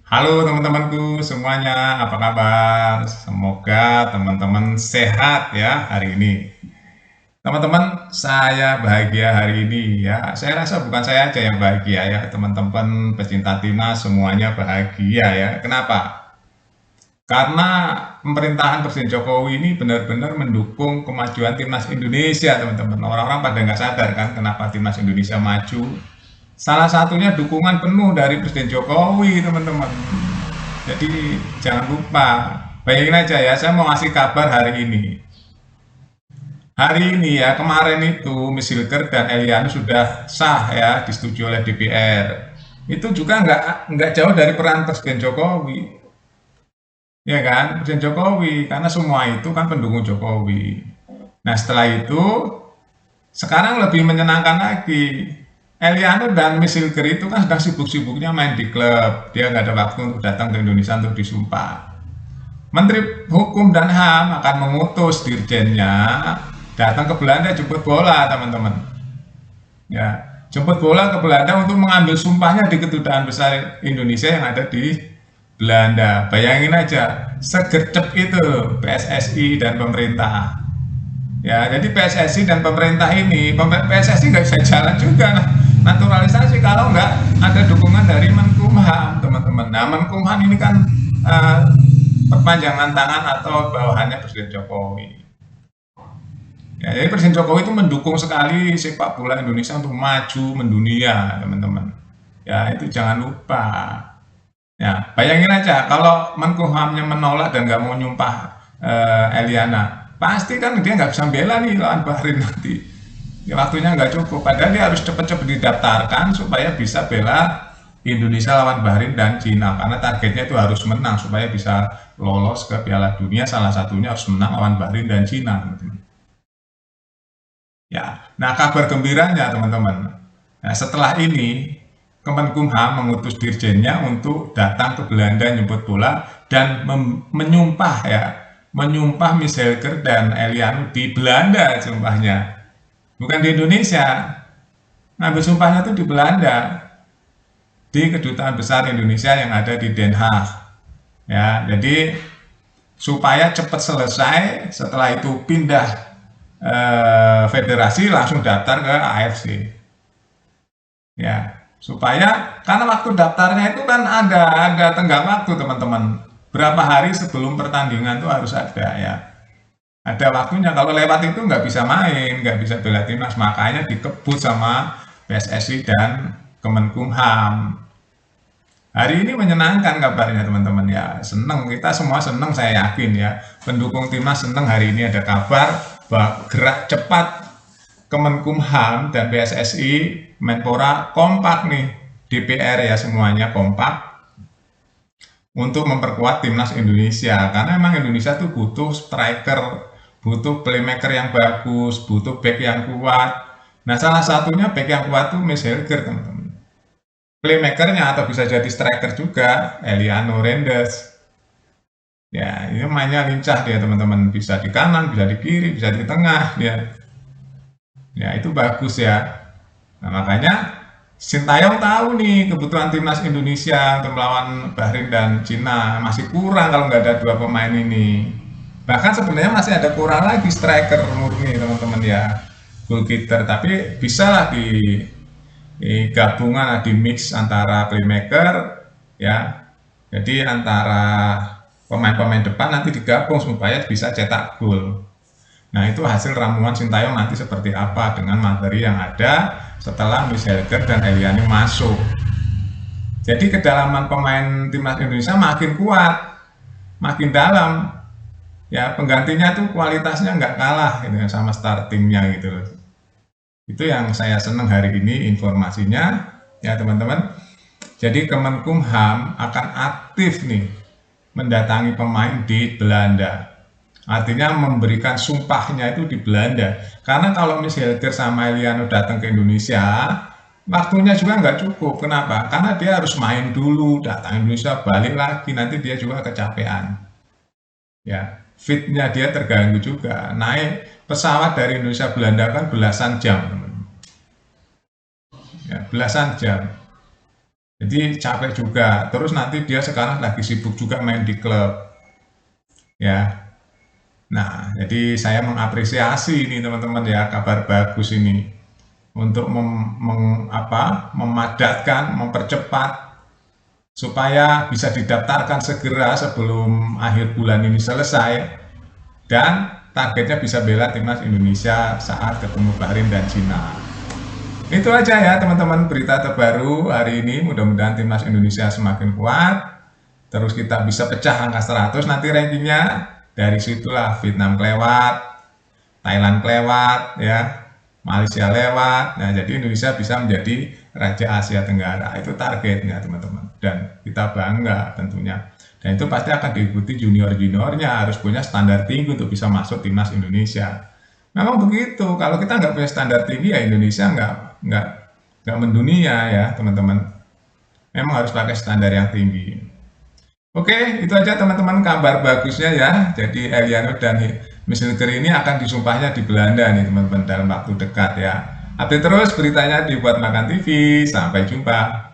Halo teman-temanku semuanya, apa kabar? Semoga teman-teman sehat ya hari ini. Teman-teman, saya bahagia hari ini ya. Saya rasa bukan saya aja yang bahagia ya, teman-teman pecinta timnas semuanya bahagia ya. Kenapa? Karena pemerintahan Presiden Jokowi ini benar-benar mendukung kemajuan timnas Indonesia, teman-teman. Orang-orang pada nggak sadar kan kenapa timnas Indonesia maju. Salah satunya dukungan penuh dari Presiden Jokowi, teman-teman. Jadi jangan lupa, bayangin aja ya, saya mau ngasih kabar hari ini. Hari ini ya, kemarin itu Miss Hilker dan Eliana sudah sah ya, disetujui oleh DPR. Itu juga nggak jauh dari peran Presiden Jokowi, ya kan? Presiden Jokowi, karena semua itu kan pendukung Jokowi. Nah setelah itu, sekarang lebih menyenangkan lagi. Eliano dan Miss Hilker itu kan sedang sibuk-sibuknya main di klub. Dia nggak ada waktu untuk datang ke Indonesia untuk disumpah. Menteri Hukum dan HAM akan mengutus dirjennya datang ke Belanda jemput bola, teman-teman. Ya, jemput bola ke Belanda untuk mengambil sumpahnya di kedutaan besar Indonesia yang ada di Belanda. Bayangin aja, segercep itu PSSI dan pemerintah. Ya, jadi PSSI dan pemerintah ini, PSSI nggak bisa jalan juga naturalisasi kalau nggak ada dukungan dari Menkumham, teman-teman. Nah, Menkumham ini kan uh, perpanjangan tangan atau bawahannya Presiden Jokowi. Ya, jadi Presiden Jokowi itu mendukung sekali sepak bola Indonesia untuk maju mendunia, teman-teman. Ya, itu jangan lupa. Ya, bayangin aja kalau Menkumhamnya menolak dan nggak mau nyumpah Eliana, pasti kan dia nggak bisa bela nih lawan Bahrain nanti. Ya, waktunya nggak cukup. Padahal dia harus cepet-cepet didaftarkan supaya bisa bela Indonesia lawan Bahrain dan Cina. Karena targetnya itu harus menang supaya bisa lolos ke Piala Dunia. Salah satunya harus menang lawan Bahrain dan Cina. Ya, nah kabar gembiranya teman-teman. Nah, setelah ini Kemenkumham mengutus dirjennya untuk datang ke Belanda nyebut bola dan menyumpah ya, menyumpah Miss Helger dan Elianu di Belanda sumpahnya, bukan di Indonesia. Ngambil sumpahnya tuh di Belanda, di kedutaan besar Indonesia yang ada di Den Haag. Ya, jadi supaya cepat selesai, setelah itu pindah federasi langsung daftar ke AFC. Ya, supaya karena waktu daftarnya itu kan ada tenggang waktu, teman-teman. Berapa hari sebelum pertandingan tuh harus ada ya. Ada waktunya, kalau lewat itu nggak bisa main, nggak bisa bela timnas, makanya dikebut sama PSSI dan Kemenkumham. Hari ini menyenangkan kabarnya, teman-teman ya. Seneng, kita semua seneng, saya yakin ya. Pendukung timnas seneng hari ini ada kabar bahwa gerak cepat Kemenkumham dan PSSI, Menpora kompak nih, DPR ya semuanya kompak untuk memperkuat timnas Indonesia. Karena memang Indonesia tuh butuh striker, butuh playmaker yang bagus, butuh back yang kuat. Nah, salah satunya back yang kuat tuh Miss Helger, teman-teman. Playmakernya atau bisa jadi striker juga, Eliano Rendes. Ya, ini mainnya lincah dia, teman-teman. Bisa di kanan, bisa di kiri, bisa di tengah dia. Ya, itu bagus ya. Nah, makanya Sintayong tahu nih kebutuhan timnas Indonesia untuk melawan Bahrain dan Cina masih kurang kalau nggak ada dua pemain ini. Bahkan sebenarnya masih ada kurang lagi striker murni, teman-teman ya, goalkeeper. Tapi bisa lah di gabungan, di mix antara playmaker ya. Jadi antara pemain-pemain depan nanti digabung supaya bisa cetak gol. Nah, itu hasil ramuan Sintayong nanti seperti apa dengan materi yang ada setelah Miss Helger dan Eliani masuk. Jadi kedalaman pemain timnas Indonesia makin kuat, makin dalam. Ya, penggantinya tuh kualitasnya nggak kalah gitu ya, sama startingnya gitu. Itu yang saya senang hari ini informasinya ya, teman-teman. Jadi Kemenkumham akan aktif nih mendatangi pemain di Belanda. Artinya memberikan sumpahnya itu di Belanda. Karena kalau misalnya Helger sama Eliano datang ke Indonesia, waktunya juga nggak cukup. Kenapa? Karena dia harus main dulu, datang Indonesia, balik lagi, nanti dia juga kecapean. Ya, fitnya dia terganggu juga. Naik pesawat dari Indonesia Belanda kan belasan jam, ya, belasan jam. Jadi capek juga. Terus nanti dia sekarang lagi sibuk juga main di klub, ya. Nah, jadi saya mengapresiasi ini teman-teman ya, kabar bagus ini untuk memadatkan, mempercepat supaya bisa didaftarkan segera sebelum akhir bulan ini selesai dan targetnya bisa bela timnas Indonesia saat ketemu Bahrain dan Cina. Itu aja ya teman-teman berita terbaru hari ini. Mudah-mudahan timnas Indonesia semakin kuat. Terus kita bisa pecah angka 100 nanti rankingnya. Dari situlah Vietnam kelewat, Thailand kelewat, ya, Malaysia lewat. Nah, jadi Indonesia bisa menjadi Raja Asia Tenggara. Itu targetnya teman-teman. Dan kita bangga tentunya. Dan itu pasti akan diikuti junior-juniornya, harus punya standar tinggi untuk bisa masuk timnas Indonesia. Memang begitu. Kalau kita nggak punya standar tinggi ya Indonesia nggak mendunia ya teman-teman. Memang harus pakai standar yang tinggi. Oke, itu aja teman-teman kabar bagusnya ya. Jadi Eliano dan Misnelker ini akan disumpahnya di Belanda nih teman-teman dalam waktu dekat ya. Update terus beritanya di Buat Makan TV. Sampai jumpa.